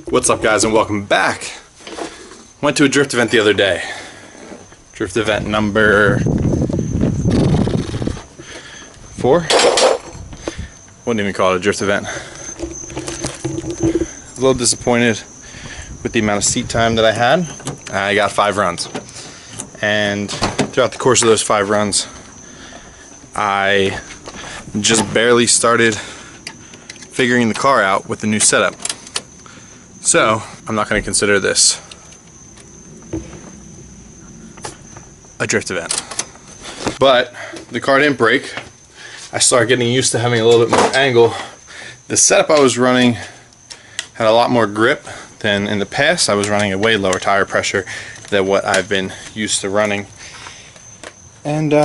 What's up, guys, and welcome back. Went to a drift event the other day. Drift event number 4. Wouldn't even call it a drift event. A little disappointed with the amount of seat time that I had. I got 5 runs, and throughout the course of those 5 runs, I just barely started figuring the car out with the new setup. So, I'm not going to consider this a drift event. But the car didn't break. I started getting used to having a little bit more angle. The setup I was running had a lot more grip than in the past. I was running a way lower tire pressure than what I've been used to running. And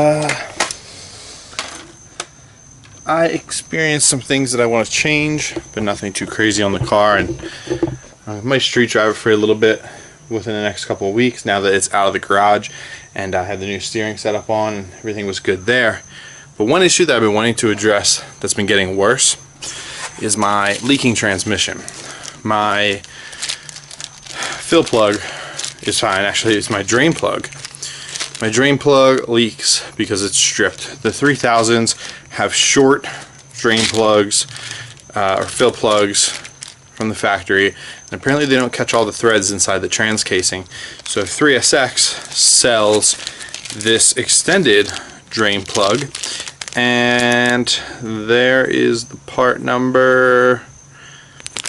I experienced some things that I want to change, but nothing too crazy on the car. And I might street drive it for a little bit within the next couple of weeks now that it's out of the garage and I have the new steering set up on and everything was good there. But one issue that I've been wanting to address that's been getting worse is my leaking transmission. My fill plug is fine. Actually, it's my drain plug. My drain plug leaks because it's stripped. The 3000s have short drain plugs or fill plugs from the factory, and apparently they don't catch all the threads inside the trans casing. So 3SX sells this extended drain plug, and there is the part number.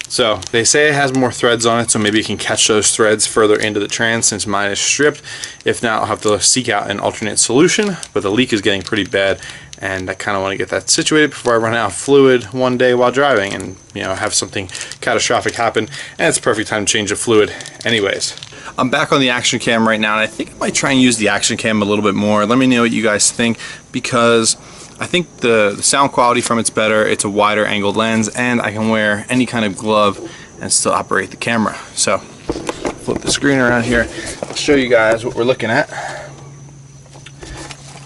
So they say it has more threads on it, so maybe you can catch those threads further into the trans since mine is stripped. If not, I'll have to seek out an alternate solution, but the leak is getting pretty bad and I kind of want to get that situated before I run out of fluid one day while driving and, you know, have something catastrophic happen, and it's a perfect time to change the fluid anyways. I'm back on the action cam right now, and I think I might try and use the action cam a little bit more. Let me know what you guys think, because I think the sound quality from it's better. It's a wider angled lens, and I can wear any kind of glove and still operate the camera. So flip the screen around here. I'll show you guys what we're looking at.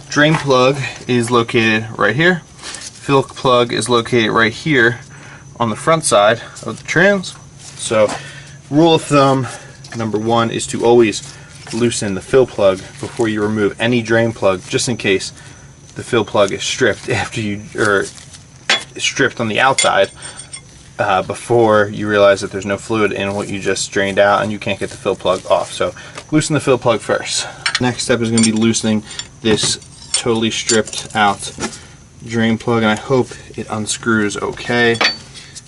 Drain plug is located right here. Fill plug is located right here on the front side of the trans. So rule of thumb number 1 is to always loosen the fill plug before you remove any drain plug, just in case the fill plug is stripped after you, or stripped on the outside before you realize that there's no fluid in what you just drained out and you can't get the fill plug off. So loosen the fill plug first. Next step is going to be loosening this totally stripped out drain plug, and I hope it unscrews okay.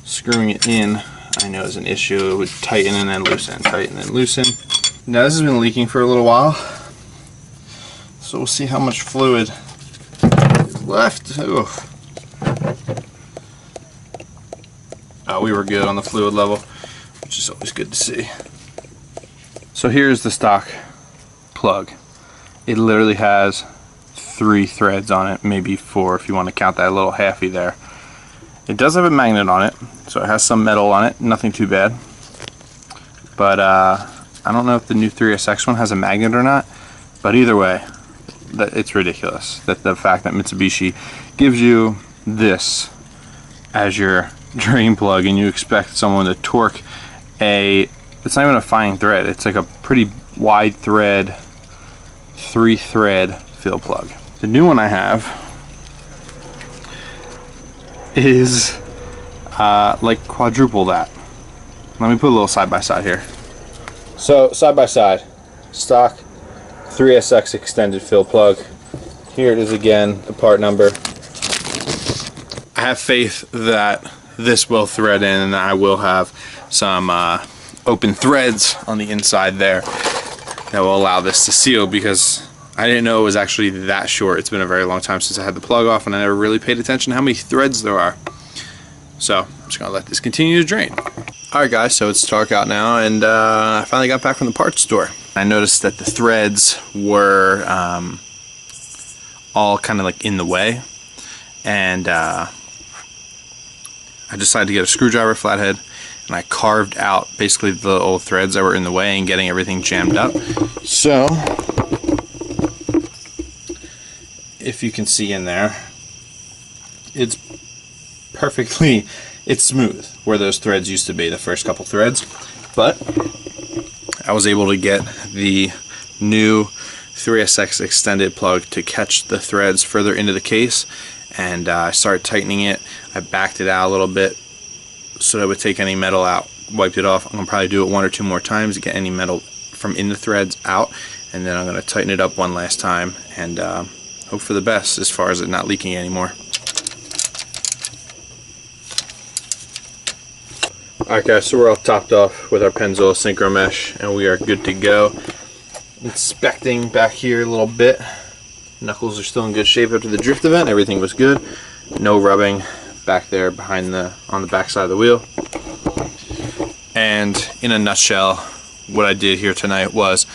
Screwing it in, I know, is an issue. It would tighten and then loosen, tighten and loosen. Now this has been leaking for a little while, so we'll see how much fluid is left. Oof. Oh, we were good on the fluid level, which is always good to see. So here's the stock plug. It literally has 3 threads on it, maybe 4 if you want to count that little halfy there. It does have a magnet on it, so it has some metal on it, nothing too bad. But I don't know if the new 3SX one has a magnet or not, but either way, it's ridiculous that the fact that Mitsubishi gives you this as your drain plug and you expect someone to torque it's not even a fine thread, it's like a pretty wide thread, 3-thread fill plug. The new one I have is like quadruple that. Let me put a little side by side here. So side by side, stock 3SX extended fill plug. Here it is again, the part number. I have faith that this will thread in and I will have some open threads on the inside there that will allow this to seal, because I didn't know it was actually that short. It's been a very long time since I had the plug off and I never really paid attention to how many threads there are. So I'm just going to let this continue to drain. Alright guys, so it's dark out now, and I finally got back from the parts store. I noticed that the threads were all kind of like in the way, and I decided to get a screwdriver flathead, and I carved out basically the old threads that were in the way and getting everything jammed up. So if you can see in there, it's smooth where those threads used to be, the first couple threads. but I was able to get the new 3SX extended plug to catch the threads further into the case, and I started tightening it. I backed it out a little bit so that it would take any metal out, wiped it off. I'm going to probably do it 1 or 2 more times to get any metal from in the threads out, and then I'm going to tighten it up one last time and hope for the best as far as it not leaking anymore. Alright guys, so we're all topped off with our Pennzoil Synchro Mesh and we are good to go. Inspecting back here a little bit. Knuckles are still in good shape after the drift event. Everything was good. No rubbing back there behind on the back side of the wheel. And in a nutshell, what I did here tonight was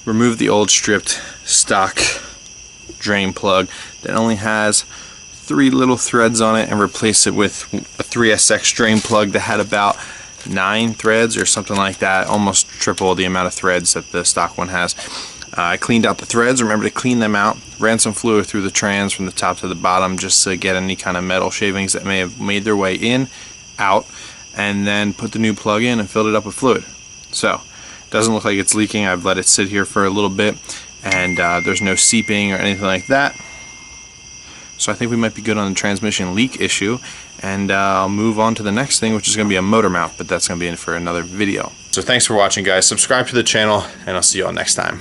remove the old stripped stock drain plug that only has 3 little threads on it and replace it with a 3SX drain plug that had about 9 threads or something like that, almost triple the amount of threads that the stock one has. I cleaned out the threads. Remember to clean them out. Ran some fluid through the trans from the top to the bottom just to get any kind of metal shavings that may have made their way in, out, and then put the new plug in and filled it up with fluid. So it doesn't look like it's leaking. I've let it sit here for a little bit, and there's no seeping or anything like that. So I think we might be good on the transmission leak issue, and I'll move on to the next thing, which is going to be a motor mount, but that's going to be in for another video. So thanks for watching guys. Subscribe to the channel, and I'll see you all next time.